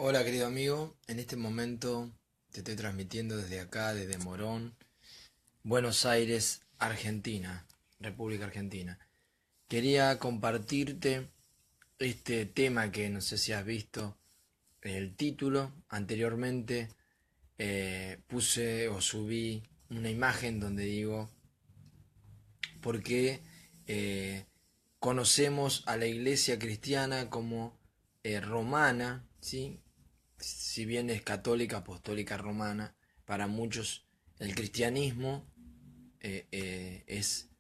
Hola querido amigo, en este momento te estoy transmitiendo desde acá, desde Morón, Buenos Aires, Argentina, República Argentina. Quería compartirte este tema que no sé si has visto el título. Anteriormente puse o subí una imagen donde digo por qué conocemos a la iglesia cristiana como romana, ¿sí? Si bien es católica, apostólica, romana, para muchos el cristianismo es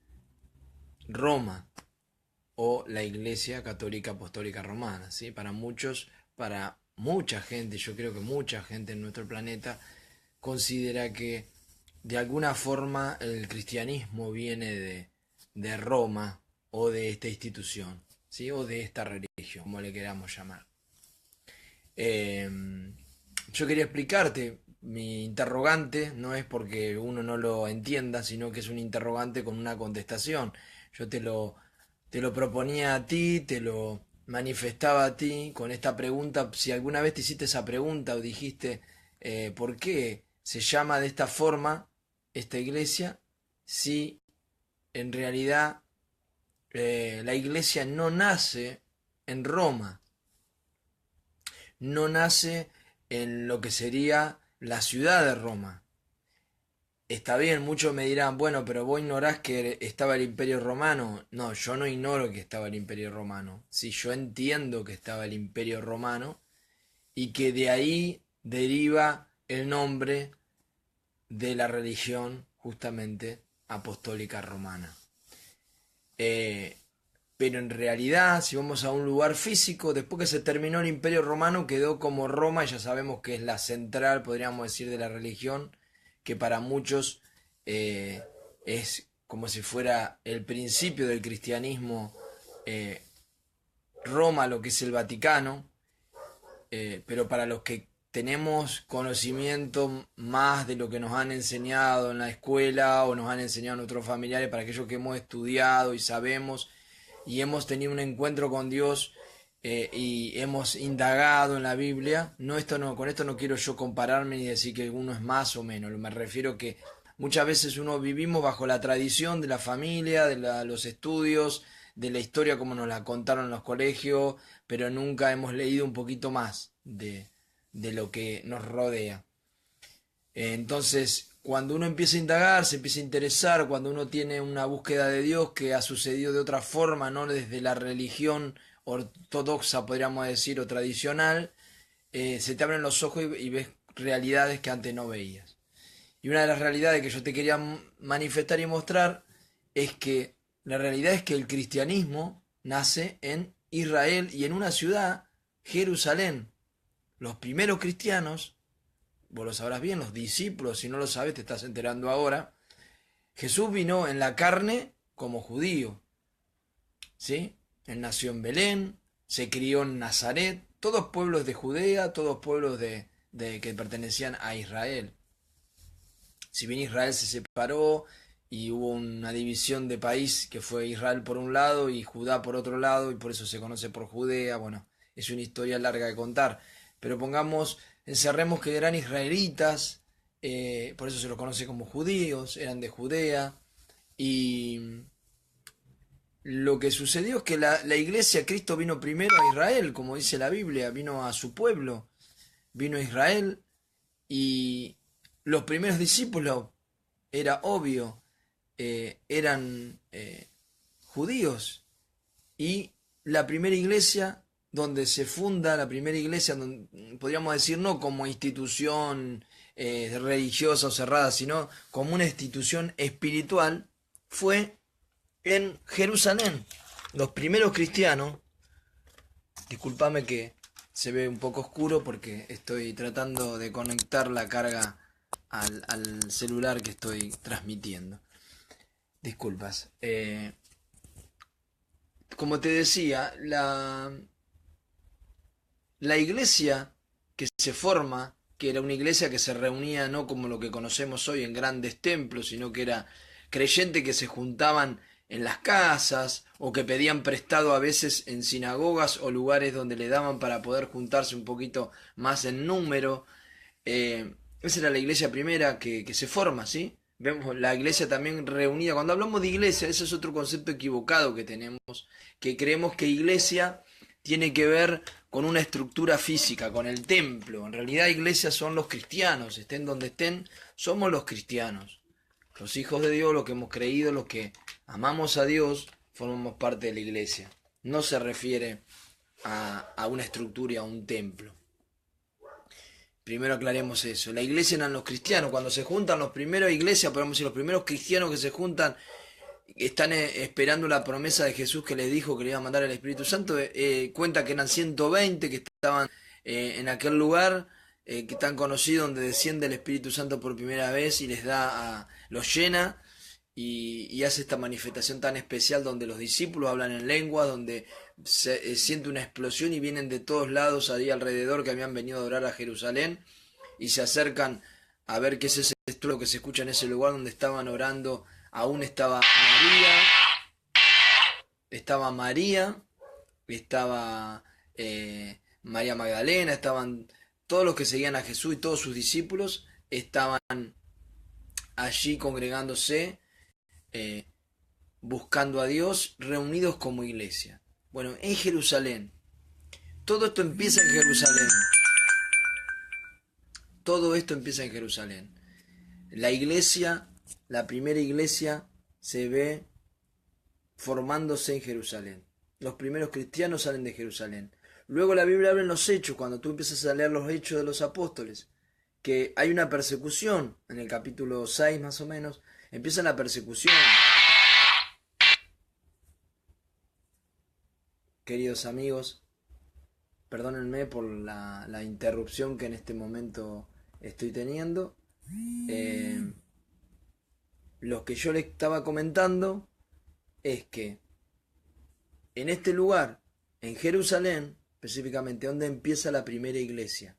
Roma o la Iglesia Católica Apostólica Romana, ¿sí? Para muchos, para mucha gente, yo creo que mucha gente en nuestro planeta considera que de alguna forma el cristianismo viene de Roma o de esta institución, ¿sí? O de esta religión, como le queramos llamar. Eh, yo quería explicarte, mi interrogante no es porque uno no lo entienda, sino que es un interrogante con una contestación. Yo te lo proponía a ti, te lo manifestaba a ti con esta pregunta, si alguna vez te hiciste esa pregunta o dijiste, ¿por qué se llama de esta forma esta iglesia si en realidad la iglesia no nace en Roma, no nace en lo que sería la ciudad de Roma? Está bien, muchos me dirán, bueno, pero vos ignorás que estaba el Imperio Romano. No, yo no ignoro que estaba el Imperio Romano. Sí, yo entiendo que estaba el Imperio Romano y que de ahí deriva el nombre de la religión justamente apostólica romana. Eh, pero en realidad, si vamos a un lugar físico, después que se terminó el Imperio Romano, quedó como Roma, y ya sabemos que es la central, podríamos decir, de la religión, que para muchos eh, es como si fuera el principio del cristianismo, eh, Roma, lo que es el Vaticano, pero para los que tenemos conocimiento más de lo que nos han enseñado en la escuela o nos han enseñado nuestros familiares, para aquellos que hemos estudiado y sabemos y hemos tenido un encuentro con Dios, y hemos indagado en la Biblia. No, con esto no quiero yo compararme ni decir que uno es más o menos. Me refiero que muchas veces uno vivimos bajo la tradición de la familia, los estudios, de la historia como nos la contaron en los colegios, pero nunca hemos leído un poquito más de lo que nos rodea. Entonces, cuando uno empieza a indagar, se empieza a interesar, cuando uno tiene una búsqueda de Dios que ha sucedido de otra forma, no desde la religión ortodoxa, podríamos decir, o tradicional, se te abren los ojos y ves realidades que antes no veías. Y una de las realidades que yo te quería manifestar y mostrar es que la realidad es que el cristianismo nace en Israel y en una ciudad, Jerusalén. Los primeros cristianos, vos lo sabrás bien, los discípulos, si no lo sabes te estás enterando ahora, Jesús vino en la carne como judío, ¿sí? Él nació en Belén, se crió en Nazaret, todos pueblos de Judea, todos pueblos que pertenecían a Israel. Si bien Israel se separó y hubo una división de país que fue Israel por un lado y Judá por otro lado, y por eso se conoce por Judea, bueno, es una historia larga de contar, pero encerremos que eran israelitas, por eso se los conoce como judíos, eran de Judea, y lo que sucedió es que la iglesia, Cristo vino primero a Israel, como dice la Biblia, vino a su pueblo, vino a Israel, y los primeros discípulos, era obvio, eran judíos. Y la primera iglesia donde se funda, la primera iglesia, donde, podríamos decir, no como institución religiosa o cerrada, sino como una institución espiritual, fue en Jerusalén. Los primeros cristianos, discúlpame que se ve un poco oscuro porque estoy tratando de conectar la carga al celular que estoy transmitiendo. Disculpas. Como te decía, la iglesia que se forma, que era una iglesia que se reunía no como lo que conocemos hoy en grandes templos, sino que era creyentes que se juntaban en las casas, o que pedían prestado a veces en sinagogas o lugares donde le daban para poder juntarse un poquito más en número. Esa era la iglesia primera que se forma, ¿sí? Vemos la iglesia también reunida. Cuando hablamos de iglesia, ese es otro concepto equivocado que tenemos, que creemos que iglesia tiene que ver con una estructura física, con el templo. En realidad iglesia son los cristianos, estén donde estén, somos los cristianos. Los hijos de Dios, los que hemos creído, los que amamos a Dios, formamos parte de la iglesia. No se refiere a una estructura y a un templo. Primero aclaremos eso. La iglesia eran los cristianos. Cuando se juntan los primeros iglesias, podemos decir, los primeros cristianos que se juntan, están esperando la promesa de Jesús que les dijo que le iba a mandar el Espíritu Santo. Cuenta que eran 120 que estaban en aquel lugar, que tan conocido, donde desciende el Espíritu Santo por primera vez y les los llena y hace esta manifestación tan especial donde los discípulos hablan en lenguas, donde se siente una explosión y vienen de todos lados ahí alrededor que habían venido a adorar a Jerusalén y se acercan a ver qué es ese estruendo que se escucha en ese lugar donde estaban orando. Aún estaba María, estaba María Magdalena, estaban todos los que seguían a Jesús y todos sus discípulos estaban allí congregándose, buscando a Dios, reunidos como iglesia. Bueno, en Jerusalén, todo esto empieza en Jerusalén. Todo esto empieza en Jerusalén. La iglesia, la primera iglesia, se ve formándose en Jerusalén. Los primeros cristianos salen de Jerusalén. Luego la Biblia habla en los Hechos, cuando tú empiezas a leer los Hechos de los Apóstoles, que hay una persecución, en el capítulo 6 más o menos, empieza la persecución. Queridos amigos, perdónenme por la interrupción que en este momento estoy teniendo. Lo que yo les estaba comentando es que en este lugar, en Jerusalén, específicamente donde empieza la primera iglesia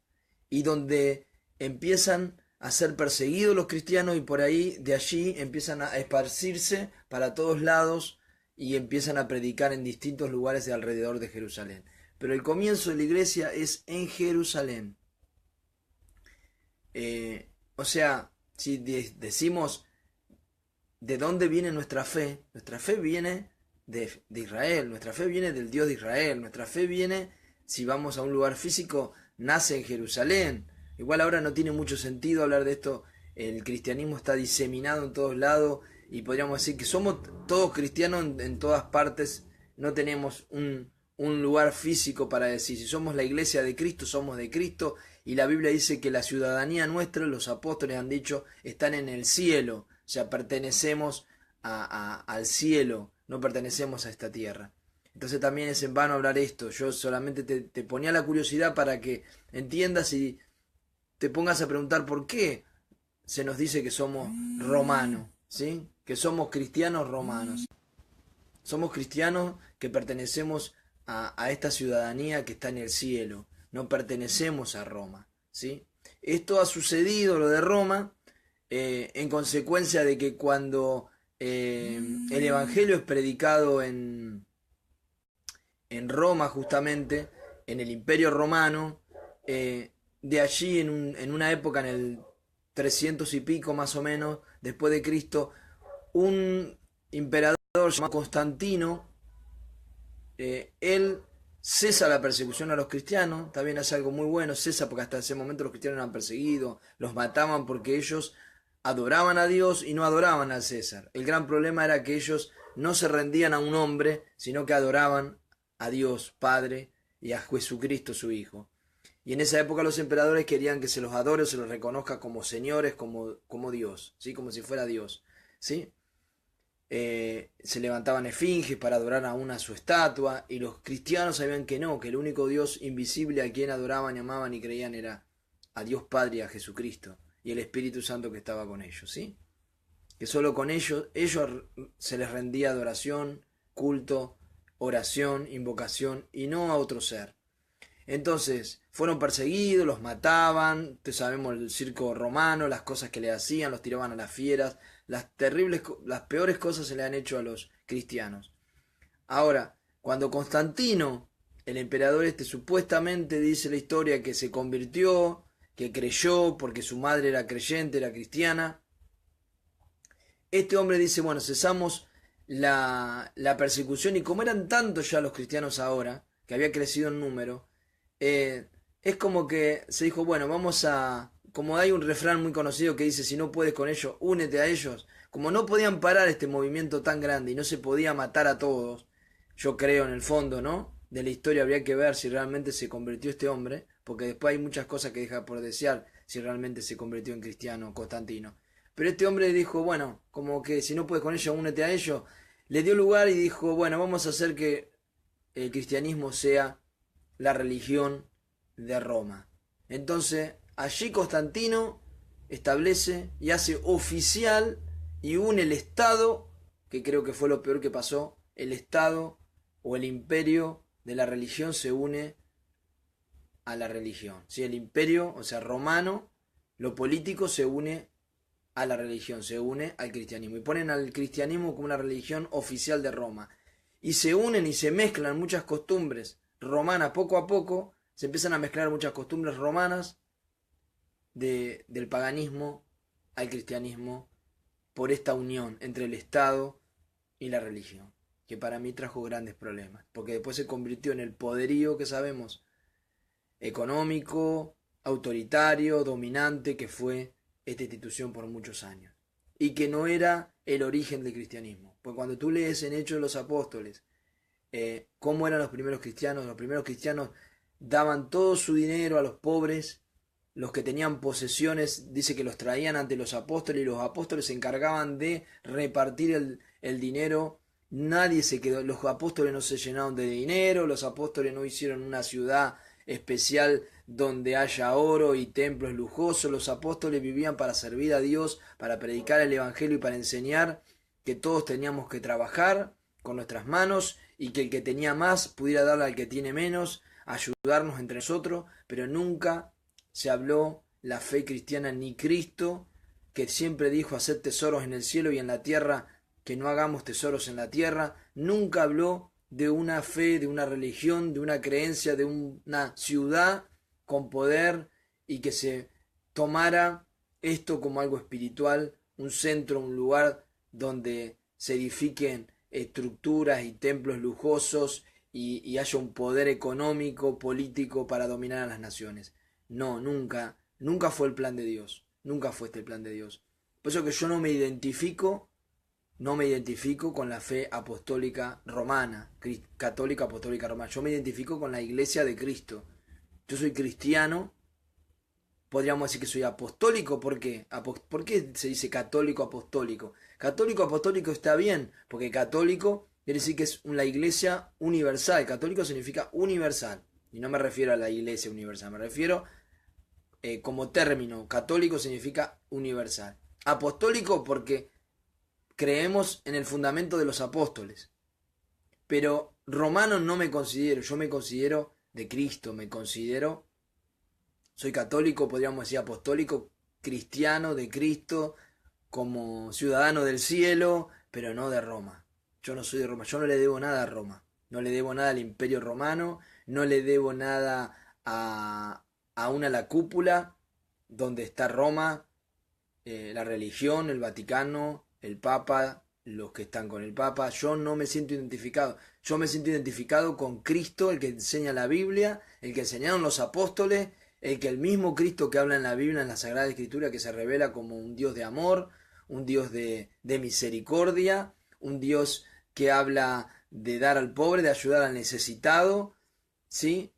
y donde empiezan a ser perseguidos los cristianos y por ahí, de allí, empiezan a esparcirse para todos lados y empiezan a predicar en distintos lugares de alrededor de Jerusalén. Pero el comienzo de la iglesia es en Jerusalén. O sea, si decimos de dónde viene nuestra fe viene de Israel, nuestra fe viene del Dios de Israel, nuestra fe viene, si vamos a un lugar físico, nace en Jerusalén. Igual ahora no tiene mucho sentido hablar de esto, el cristianismo está diseminado en todos lados y podríamos decir que somos todos cristianos en todas partes, no tenemos un lugar físico para decir, si somos la iglesia de Cristo, somos de Cristo, y la Biblia dice que la ciudadanía nuestra, los apóstoles han dicho, están en el cielo, o sea, pertenecemos al cielo, no pertenecemos a esta tierra. Entonces también es en vano hablar esto, yo solamente te ponía la curiosidad para que entiendas y te pongas a preguntar por qué se nos dice que somos romanos, ¿sí? Que somos cristianos romanos. Somos cristianos que pertenecemos a esta ciudadanía que está en el cielo, no pertenecemos a Roma, ¿sí? Esto ha sucedido, lo de Roma, en consecuencia de que cuando el Evangelio es predicado en Roma, justamente, en el Imperio Romano, de allí en una época, en el 300 y pico más o menos, después de Cristo, un emperador llamado Constantino, él cesa la persecución a los cristianos, también hace algo muy bueno, cesa porque hasta ese momento los cristianos eran perseguidos, los mataban porque ellos adoraban a Dios y no adoraban al César. El gran problema era que ellos no se rendían a un hombre, sino que adoraban a Dios Padre y a Jesucristo su Hijo. Y en esa época los emperadores querían que se los adore o se los reconozca como señores, como Dios, ¿sí? Como si fuera Dios, ¿sí? Se levantaban esfinges para adorar aún a su estatua, y los cristianos sabían que no, que el único Dios invisible a quien adoraban y amaban y creían era a Dios Padre y a Jesucristo y el Espíritu Santo que estaba con ellos, ¿sí? Que solo con ellos se les rendía adoración, culto, oración, invocación y no a otro ser. Entonces fueron perseguidos, los mataban, sabemos el circo romano, las cosas que le hacían, los tiraban a las fieras, las peores cosas se le han hecho a los cristianos. Ahora, cuando Constantino, el emperador supuestamente dice la historia que se convirtió, que creyó porque su madre era creyente, era cristiana, este hombre dice, bueno, cesamos la persecución, y como eran tantos ya los cristianos ahora, que había crecido en número, es como que se dijo, bueno, vamos a... Como hay un refrán muy conocido que dice, si no puedes con ellos, únete a ellos. Como no podían parar este movimiento tan grande y no se podía matar a todos, yo creo en el fondo, ¿no? De la historia habría que ver si realmente se convirtió este hombre, porque después hay muchas cosas que deja por desear si realmente se convirtió en cristiano Constantino. Pero este hombre dijo, bueno, como que si no puedes con ellos, únete a ellos. Le dio lugar y dijo, bueno, vamos a hacer que el cristianismo sea la religión de Roma. Entonces, allí Constantino establece y hace oficial y une el Estado, que creo que fue lo peor que pasó, el Estado o el imperio de la religión se une a la religión. ¿Sí? El imperio, o sea, romano, lo político se une a la religión, se une al cristianismo. Y ponen al cristianismo como una religión oficial de Roma. Y se unen y se mezclan muchas costumbres romanas poco a poco, se empiezan a mezclar muchas costumbres romanas del paganismo al cristianismo por esta unión entre el Estado y la religión, que para mí trajo grandes problemas, porque después se convirtió en el poderío que sabemos, económico, autoritario, dominante, que fue esta institución por muchos años, y que no era el origen del cristianismo. Pues cuando tú lees en Hechos de los Apóstoles cómo eran los primeros cristianos daban todo su dinero a los pobres, los que tenían posesiones, dice que los traían ante los apóstoles y los apóstoles se encargaban de repartir el dinero. Nadie se quedó, los apóstoles no se llenaron de dinero, los apóstoles no hicieron una ciudad especial donde haya oro y templos lujosos. Los apóstoles vivían para servir a Dios, para predicar el evangelio y para enseñar que todos teníamos que trabajar con nuestras manos y que el que tenía más pudiera darle al que tiene menos, ayudarnos entre nosotros, pero nunca se habló la fe cristiana ni Cristo, que siempre dijo hacer tesoros en el cielo y en la tierra, que no hagamos tesoros en la tierra. Nunca habló de una fe, de una religión, de una creencia, de una ciudad con poder y que se tomara esto como algo espiritual, un centro, un lugar donde se edifiquen estructuras y templos lujosos y haya un poder económico, político para dominar a las naciones. No, nunca fue el plan de Dios, nunca fue este el plan de Dios. Por eso que yo no me identifico con la fe apostólica romana, católica apostólica romana. Yo me identifico con la iglesia de Cristo. Yo soy cristiano, podríamos decir que soy apostólico. ¿Por qué? ¿Por qué se dice católico apostólico? Católico apostólico está bien, porque católico quiere decir que es la iglesia universal. Católico significa universal. Y no me refiero a la iglesia universal, me refiero como término. Católico significa universal. Apostólico porque creemos en el fundamento de los apóstoles. Pero romano no me considero, yo me considero de Cristo, soy católico, podríamos decir apostólico, cristiano de Cristo, como ciudadano del cielo, pero no de Roma. Yo no soy de Roma, yo no le debo nada a Roma, no le debo nada al imperio romano, no le debo nada aún a la cúpula donde está Roma, la religión, el Vaticano, el Papa, los que están con el Papa. Yo no me siento identificado. Yo me siento identificado con Cristo, el que enseña la Biblia, el que enseñaron los apóstoles, el mismo Cristo que habla en la Biblia, en la Sagrada Escritura, que se revela como un Dios de amor, un Dios de misericordia, un Dios que habla de dar al pobre, de ayudar al necesitado, ¿sí?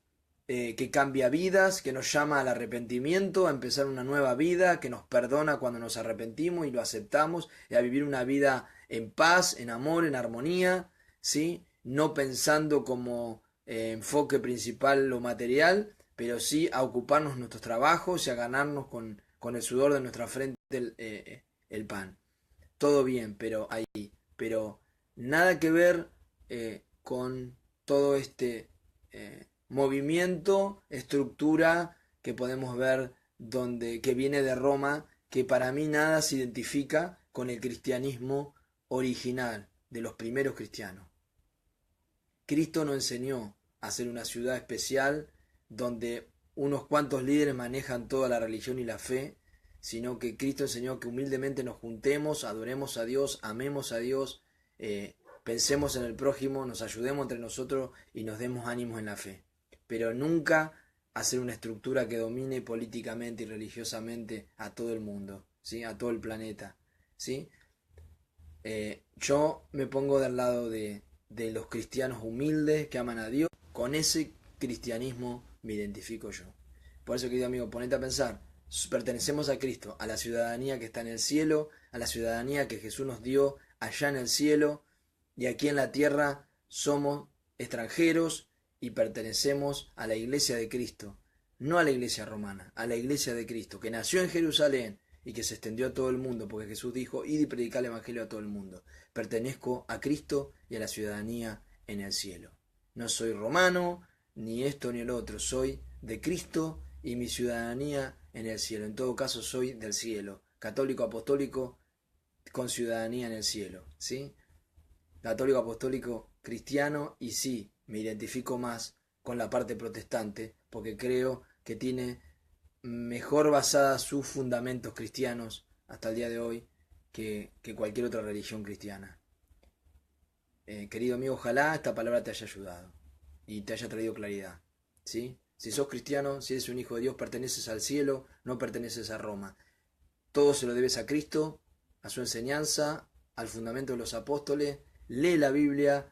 Que cambia vidas, que nos llama al arrepentimiento, a empezar una nueva vida, que nos perdona cuando nos arrepentimos y lo aceptamos, y a vivir una vida en paz, en amor, en armonía, ¿sí? No pensando como enfoque principal lo material, pero sí a ocuparnos nuestros trabajos y a ganarnos con el sudor de nuestra frente el pan. Todo bien, pero nada que ver con todo este movimiento, estructura que podemos ver que viene de Roma, que para mí nada se identifica con el cristianismo original de los primeros cristianos. Cristo no enseñó a ser una ciudad especial donde unos cuantos líderes manejan toda la religión y la fe, sino que Cristo enseñó que humildemente nos juntemos, adoremos a Dios, amemos a Dios, pensemos en el prójimo, nos ayudemos entre nosotros y nos demos ánimos en la fe. Pero nunca hacer una estructura que domine políticamente y religiosamente a todo el mundo, ¿sí? A todo el planeta, ¿sí? Yo me pongo del lado de los cristianos humildes que aman a Dios. Con ese cristianismo me identifico yo. Por eso, querido amigo, ponete a pensar. Pertenecemos a Cristo, a la ciudadanía que está en el cielo, a la ciudadanía que Jesús nos dio allá en el cielo, y aquí en la tierra somos extranjeros y pertenecemos a la iglesia de Cristo, no a la iglesia romana, a la iglesia de Cristo, que nació en Jerusalén y que se extendió a todo el mundo, porque Jesús dijo, id y predicad el evangelio a todo el mundo. Pertenezco a Cristo y a la ciudadanía en el cielo. No soy romano, ni esto ni el otro, soy de Cristo y mi ciudadanía en el cielo. En todo caso soy del cielo, católico apostólico con ciudadanía en el cielo, ¿sí? Católico apostólico cristiano, y sí, me identifico más con la parte protestante, porque creo que tiene mejor basadas sus fundamentos cristianos hasta el día de hoy que cualquier otra religión cristiana. Querido amigo, ojalá esta palabra te haya ayudado y te haya traído claridad, ¿sí? Si sos cristiano, si eres un hijo de Dios, perteneces al cielo, no perteneces a Roma. Todo se lo debes a Cristo, a su enseñanza, al fundamento de los apóstoles. Lee la Biblia,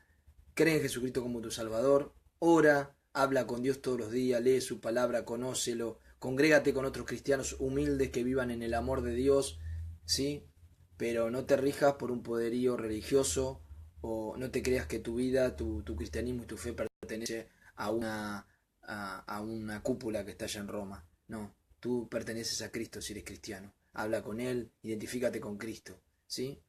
cree en Jesucristo como tu Salvador, ora, habla con Dios todos los días, lee su palabra, conócelo, congrégate con otros cristianos humildes que vivan en el amor de Dios, ¿sí? Pero no te rijas por un poderío religioso, o no te creas que tu vida, tu cristianismo y tu fe pertenece a una cúpula que está allá en Roma. No, tú perteneces a Cristo si eres cristiano. Habla con Él, identifícate con Cristo, ¿sí?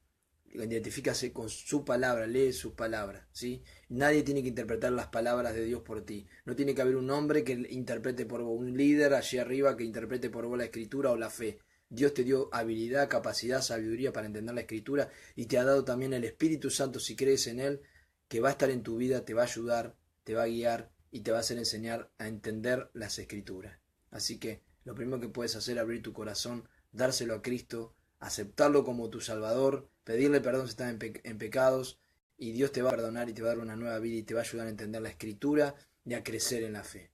Identifícase con su palabra, lee sus palabras, ¿sí? Nadie tiene que interpretar las palabras de Dios por ti. No tiene que haber un hombre que interprete por vos, un líder allí arriba que interprete por vos la escritura o la fe. Dios te dio habilidad, capacidad, sabiduría para entender la escritura, y te ha dado también el Espíritu Santo, si crees en Él, que va a estar en tu vida, te va a ayudar, te va a guiar y te va a hacer enseñar a entender las escrituras. Así que lo primero que puedes hacer es abrir tu corazón, dárselo a Cristo, aceptarlo como tu Salvador, pedirle perdón si estás en pecados, y Dios te va a perdonar y te va a dar una nueva vida y te va a ayudar a entender la escritura y a crecer en la fe.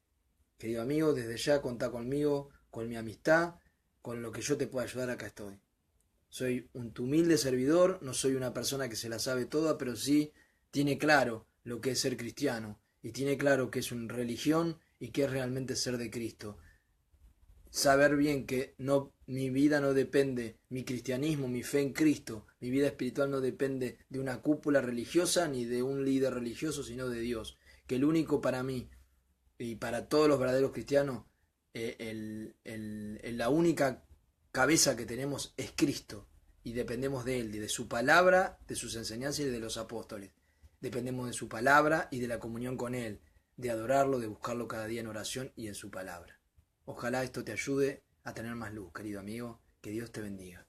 Querido amigo, desde ya contá conmigo, con mi amistad, con lo que yo te pueda ayudar, acá estoy. Soy un humilde servidor, no soy una persona que se la sabe toda, pero sí tiene claro lo que es ser cristiano y tiene claro que es una religión y que es realmente ser de Cristo. Saber bien que no, mi vida no depende, mi cristianismo, mi fe en Cristo, mi vida espiritual no depende de una cúpula religiosa ni de un líder religioso, sino de Dios. Que el único para mí y para todos los verdaderos cristianos, la única cabeza que tenemos es Cristo, y dependemos de Él, de su palabra, de sus enseñanzas y de los apóstoles. Dependemos de su palabra y de la comunión con Él, de adorarlo, de buscarlo cada día en oración y en su palabra. Ojalá esto te ayude a tener más luz, querido amigo. Que Dios te bendiga.